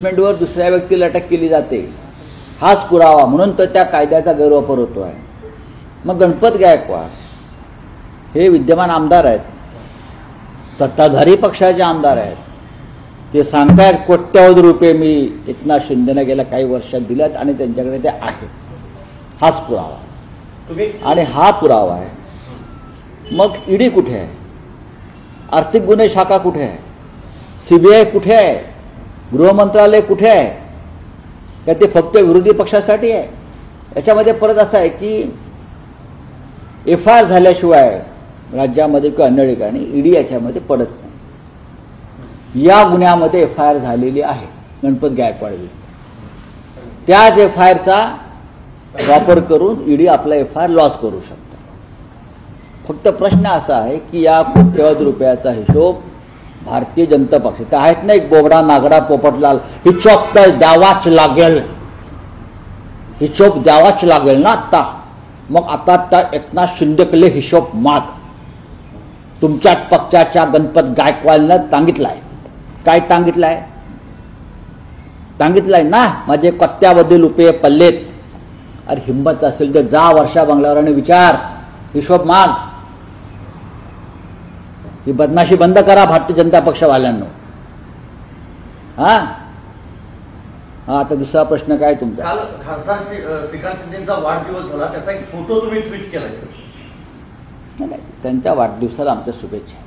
वर दुसऱ्या व्यक्तीला अटक केली जाते, हाच पुरावा म्हणून तर त्या कायद्याचा गैरवापर होतो आहे. मग गणपत गायकवाड हे विद्यमान आमदार आहेत, सत्ताधारी पक्षाचे आमदार आहेत. ते सांगतायत कोट्यवधी रुपये मी एकनाथ शिंदेने गेल्या काही वर्षात दिल्यात आणि त्यांच्याकडे ते आहे. हाच पुरावा आणि हा पुरावा आहे. मग ईडी कुठे आहे? आर्थिक गुन्हे शाखा कुठे आहे? सीबीआय कुठे आहे? गृह मंत्रालय कुठे आहे? का ते फक्त विरोधी पक्षासाठी आहे? याच्यामध्ये परत असं आहे की एफआयआर झाल्याशिवाय राज्यामध्ये किंवा अन्य ठिकाणी ईडी याच्यामध्ये पडत नाही. या गुन्ह्यामध्ये एफआयआर झालेली आहे गणपत गायकवाड विरुद्ध. त्याच एफआयआरचा वापर करून ईडी आपला एफआयआर लॉस करू शकते. फक्त प्रश्न असा आहे की या कोट्यवधी रुपयाचा हिशोब भारतीय जनता पक्ष ते आहेत ना, एक बोबडा नागडा पोपटलाल, हिशोब तर द्यावाच लागेल, हिशोब द्यावाच लागेल ना आता. मग आता एकनाथ शिंदेकडे हिशोब माग. तुमच्या पक्षाच्या गणपत गायकवाडनं सांगितलंय. काय सांगितलंय? सांगितलंय ना माझे कोट्यवधी रुपये पल्लेत. अरे हिंमत असेल तर जा वर्षा बंगल्यावर आणि विचार, हिशोब माग. ही बदमाशी बंद करा भारतीय जनता पक्षवाल्यांनो. हा आता दुसरा प्रश्न काय तुमचा? काल खासदार श्रीकांत शिंदेचा वाढदिवस झाला, त्याचा एक फोटो तुम्ही ट्विट केलाय सर. नाही, त्यांच्या वाढदिवसाला आमच्या शुभेच्छा.